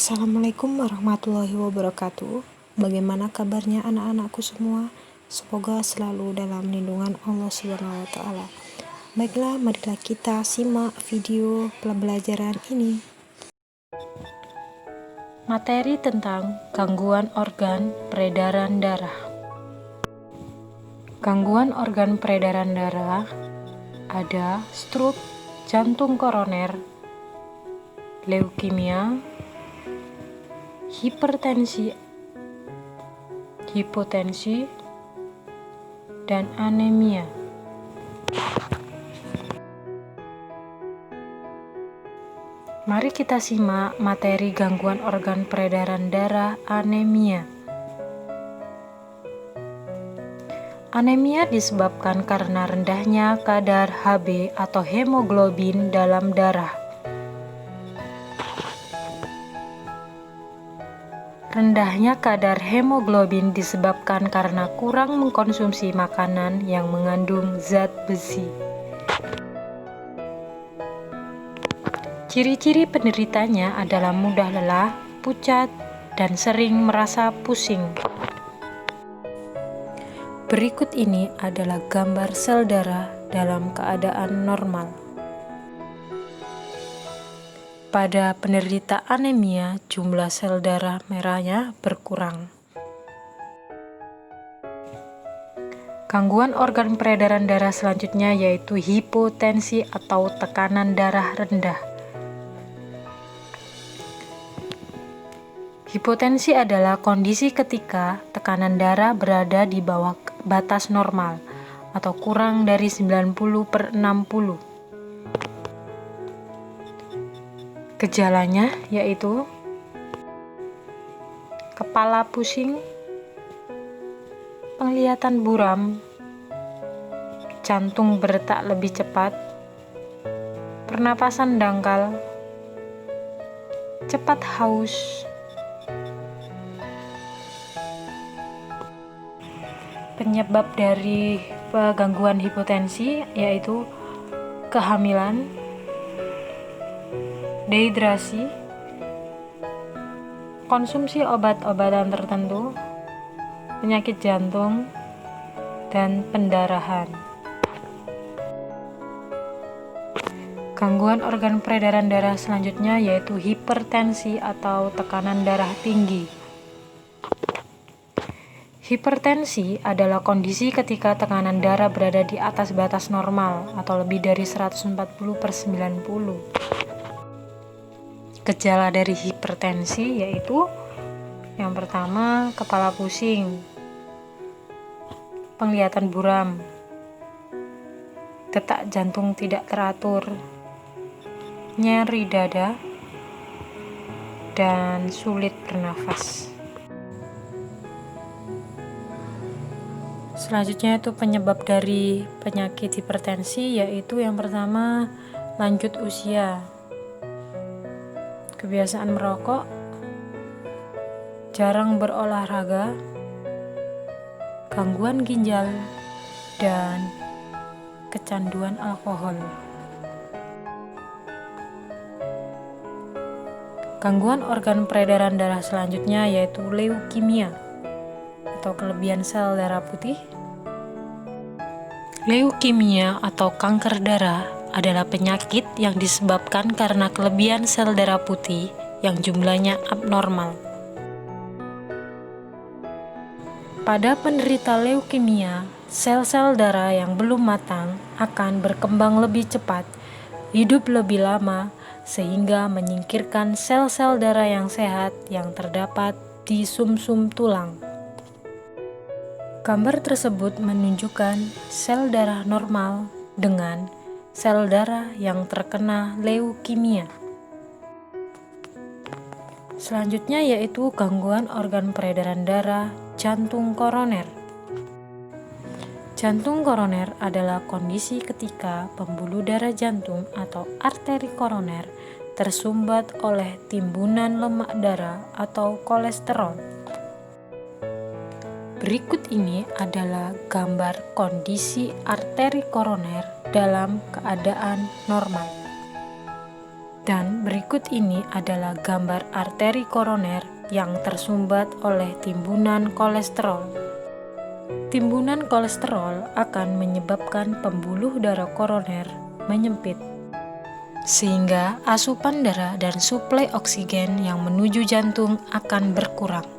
Assalamualaikum warahmatullahi wabarakatuh. Bagaimana kabarnya anak-anakku semua? Semoga selalu dalam lindungan Allah Subhanahu wa taala. Baiklah, marilah kita simak video pembelajaran ini. Materi tentang gangguan organ peredaran darah. Gangguan organ peredaran darah ada stroke, jantung koroner, leukemia, hipertensi, hipotensi, dan anemia. Mari kita simak materi gangguan organ peredaran darah anemia. Anemia disebabkan karena rendahnya kadar Hb atau hemoglobin dalam darah. Rendahnya kadar hemoglobin disebabkan karena kurang mengkonsumsi makanan yang mengandung zat besi. Ciri-ciri penderitanya adalah mudah lelah, pucat, dan sering merasa pusing. Berikut ini adalah gambar sel darah dalam keadaan normal. Pada penderita anemia, jumlah sel darah merahnya berkurang. Gangguan organ peredaran darah selanjutnya yaitu hipotensi atau tekanan darah rendah. Hipotensi adalah kondisi ketika tekanan darah berada di bawah batas normal atau kurang dari 90/60. Gejalanya yaitu kepala pusing, penglihatan buram, jantung berdetak lebih cepat, pernapasan dangkal, cepat haus, penyebab dari gangguan hipotensi yaitu kehamilan, dehidrasi, konsumsi obat-obatan tertentu, penyakit jantung, dan pendarahan. Gangguan organ peredaran darah selanjutnya yaitu hipertensi atau tekanan darah tinggi. Hipertensi adalah kondisi ketika tekanan darah berada di atas batas normal atau lebih dari 140/90. Gejala dari hipertensi yaitu yang pertama, kepala pusing, penglihatan buram, detak jantung tidak teratur, nyeri dada, dan sulit bernafas. Selanjutnya itu penyebab dari penyakit hipertensi yaitu yang pertama, lanjut usia, kebiasaan merokok, jarang berolahraga, gangguan ginjal, dan kecanduan alkohol. Gangguan organ peredaran darah selanjutnya yaitu leukemia atau kelebihan sel darah putih. Leukemia atau kanker darah adalah penyakit yang disebabkan karena kelebihan sel darah putih yang jumlahnya abnormal. Pada penderita leukemia, sel-sel darah yang belum matang akan berkembang lebih cepat, hidup lebih lama, sehingga menyingkirkan sel-sel darah yang sehat yang terdapat di sumsum tulang. Gambar tersebut menunjukkan sel darah normal dengan sel darah yang terkena leukemia. Selanjutnya yaitu gangguan organ peredaran darah jantung koroner. Jantung koroner adalah kondisi ketika pembuluh darah jantung atau arteri koroner tersumbat oleh timbunan lemak darah atau kolesterol. Berikut ini adalah gambar kondisi arteri koroner dalam keadaan normal. Dan berikut ini adalah gambar arteri koroner yang tersumbat oleh timbunan kolesterol. Timbunan kolesterol akan menyebabkan pembuluh darah koroner menyempit, sehingga asupan darah dan suplai oksigen yang menuju jantung akan berkurang.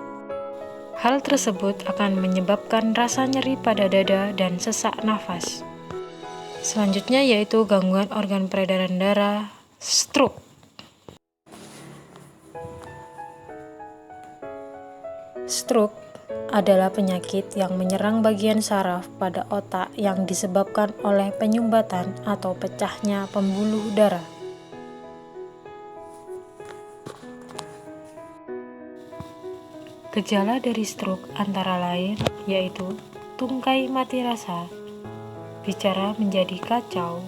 Hal tersebut akan menyebabkan rasa nyeri pada dada dan sesak nafas. Selanjutnya yaitu gangguan organ peredaran darah, stroke. Stroke adalah penyakit yang menyerang bagian saraf pada otak yang disebabkan oleh penyumbatan atau pecahnya pembuluh darah. Gejala dari stroke antara lain yaitu tungkai mati rasa, bicara menjadi kacau,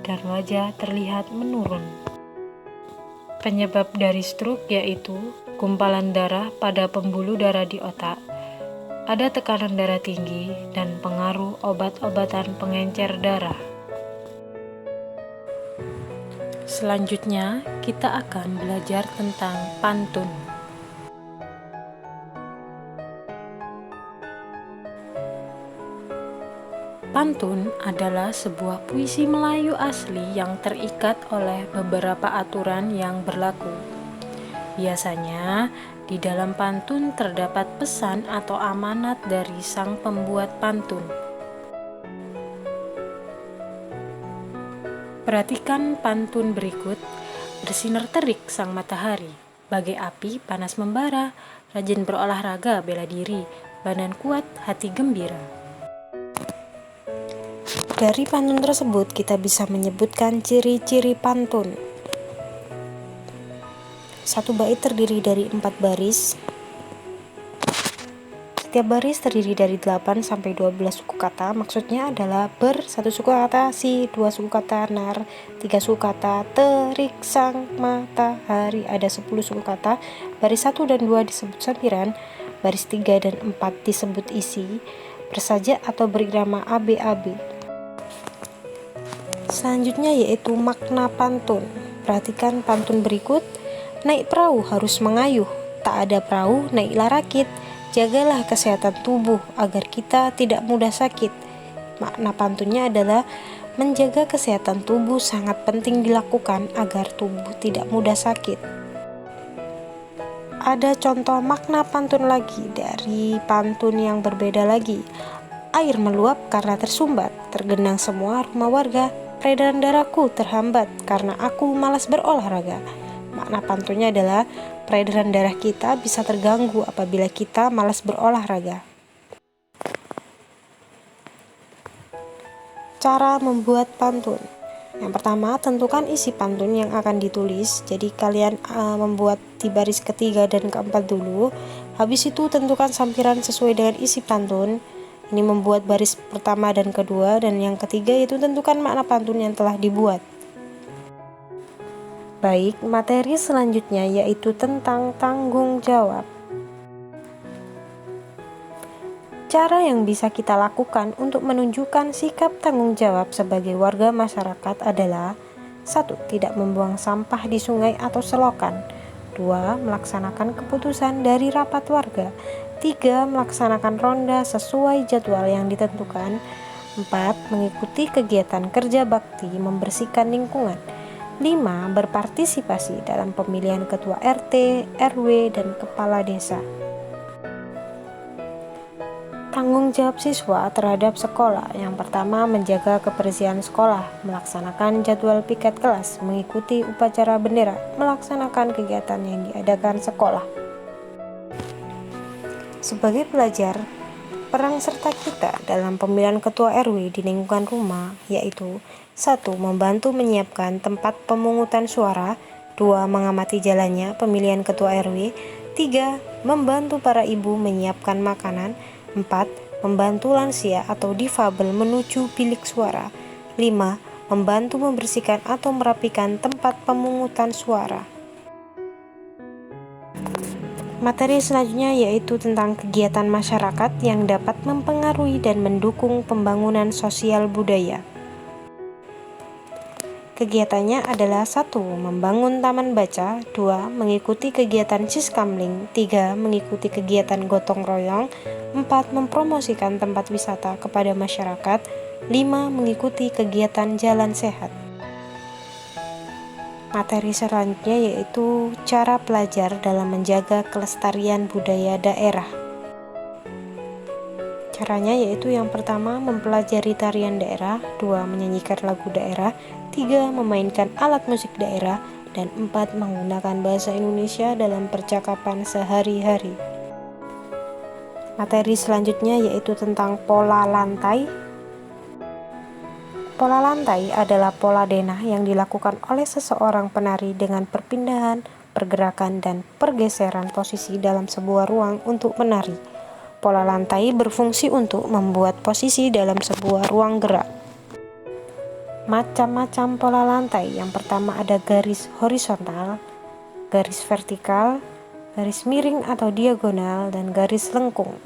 dan wajah terlihat menurun. Penyebab dari stroke yaitu gumpalan darah pada pembuluh darah di otak, ada tekanan darah tinggi, dan pengaruh obat-obatan pengencer darah. Selanjutnya, kita akan belajar tentang pantun. Pantun adalah sebuah puisi Melayu asli yang terikat oleh beberapa aturan yang berlaku. Biasanya, di dalam pantun terdapat pesan atau amanat dari sang pembuat pantun. Perhatikan pantun berikut. Bersinar terik sang matahari, bagai api panas membara, rajin berolahraga bela diri, badan kuat hati gembira. Dari pantun tersebut kita bisa menyebutkan ciri-ciri pantun. Satu bait terdiri dari 4 baris. Setiap baris terdiri dari 8 sampai 12 suku kata. Maksudnya adalah ber 1 suku kata, si 2 suku kata, nar 3 suku kata, terik sang matahari ada 10 suku kata. Baris 1 dan 2 disebut sampiran, baris 3 dan 4 disebut isi, bersajak atau berirama ABAB. Selanjutnya yaitu makna pantun. Perhatikan pantun berikut. Naik perahu harus mengayuh, tak ada perahu naiklah rakit. Jagalah kesehatan tubuh agar kita tidak mudah sakit. Makna pantunnya adalah menjaga kesehatan tubuh sangat penting dilakukan agar tubuh tidak mudah sakit. Ada contoh makna pantun lagi dari pantun yang berbeda lagi. Air meluap karena tersumbat, tergenang semua rumah warga. Peredaran darahku terhambat karena aku malas berolahraga. Makna pantunnya adalah peredaran darah kita bisa terganggu apabila kita malas berolahraga. Cara membuat pantun. Yang pertama, tentukan isi pantun yang akan ditulis. Jadi kalian membuat di baris ketiga dan keempat dulu. Habis itu tentukan sampiran sesuai dengan isi pantun. Ini membuat baris pertama dan kedua, dan yang ketiga yaitu tentukan makna pantun yang telah dibuat. Baik, materi selanjutnya yaitu tentang tanggung jawab. Cara yang bisa kita lakukan untuk menunjukkan sikap tanggung jawab sebagai warga masyarakat adalah 1. Tidak membuang sampah di sungai atau selokan. 2. Melaksanakan keputusan dari rapat warga. 3. Melaksanakan ronda sesuai jadwal yang ditentukan. 4. Mengikuti kegiatan kerja bakti membersihkan lingkungan. 5. Berpartisipasi dalam pemilihan ketua RT, RW, dan kepala desa. Tanggung jawab siswa terhadap sekolah. Yang pertama, menjaga kebersihan sekolah, melaksanakan jadwal piket kelas, mengikuti upacara bendera, melaksanakan kegiatan yang diadakan sekolah. Sebagai pelajar, peran serta kita dalam pemilihan ketua RW di lingkungan rumah yaitu 1. Membantu menyiapkan tempat pemungutan suara. 2. Mengamati jalannya pemilihan ketua RW. 3. Membantu para ibu menyiapkan makanan. 4. Membantu lansia atau difabel menuju bilik suara. 5. Membantu membersihkan atau merapikan tempat pemungutan suara. Materi selanjutnya yaitu tentang kegiatan masyarakat yang dapat mempengaruhi dan mendukung pembangunan sosial budaya. Kegiatannya adalah 1. Membangun taman baca, 2. Mengikuti kegiatan Siskamling, 3. Mengikuti kegiatan gotong royong, 4. Mempromosikan tempat wisata kepada masyarakat, 5. Mengikuti kegiatan jalan sehat. Materi selanjutnya yaitu cara pelajar dalam menjaga kelestarian budaya daerah. Caranya yaitu yang pertama mempelajari tarian daerah, 2. Menyanyikan lagu daerah, 3. Memainkan alat musik daerah, dan 4. Menggunakan bahasa Indonesia dalam percakapan sehari-hari. Materi selanjutnya yaitu tentang pola lantai. Pola lantai adalah pola denah yang dilakukan oleh seseorang penari dengan perpindahan, pergerakan, dan pergeseran posisi dalam sebuah ruang untuk menari. Pola lantai berfungsi untuk membuat posisi dalam sebuah ruang gerak. Macam-macam pola lantai. Yang pertama ada garis horizontal, garis vertikal, garis miring atau diagonal, dan garis lengkung.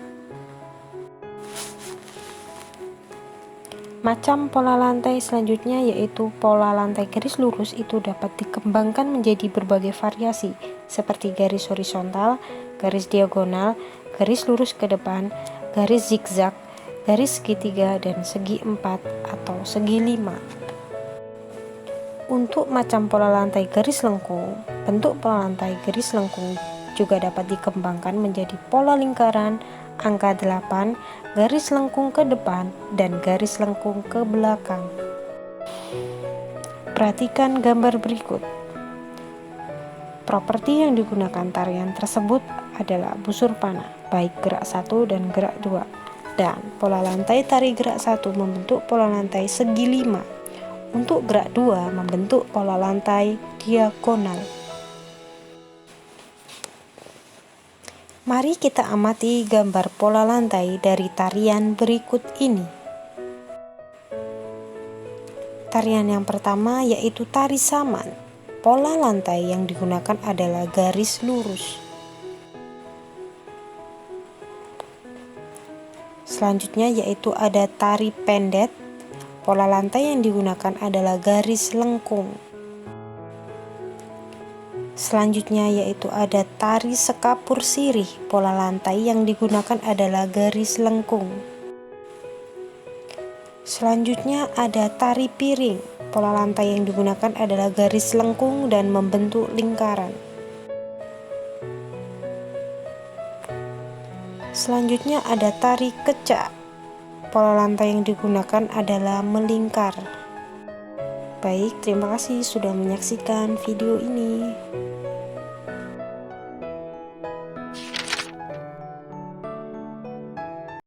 Macam pola lantai selanjutnya yaitu pola lantai garis lurus itu dapat dikembangkan menjadi berbagai variasi seperti garis horizontal, garis diagonal, garis lurus ke depan, garis zigzag, garis segitiga, dan segi 4 atau segi 5. Untuk macam pola lantai garis lengkung, bentuk pola lantai garis lengkung juga dapat dikembangkan menjadi pola lingkaran, angka 8, garis lengkung ke depan, dan garis lengkung ke belakang. Perhatikan gambar berikut. Properti yang digunakan tarian tersebut adalah busur panah, baik gerak 1 dan gerak 2. Dan pola lantai tari gerak 1 membentuk pola lantai segi 5. Untuk gerak 2 membentuk pola lantai diagonal. Mari kita amati gambar pola lantai dari tarian berikut ini. Tarian yang pertama yaitu tari saman. Pola lantai yang digunakan adalah garis lurus. Selanjutnya yaitu ada tari pendet. Pola lantai yang digunakan adalah garis lengkung. Selanjutnya yaitu ada tari sekapur sirih. Pola lantai yang digunakan adalah garis lengkung. Selanjutnya ada tari piring. Pola lantai yang digunakan adalah garis lengkung dan membentuk lingkaran. Selanjutnya ada tari kecak. Pola lantai yang digunakan adalah melingkar. Baik, terima kasih sudah menyaksikan video ini.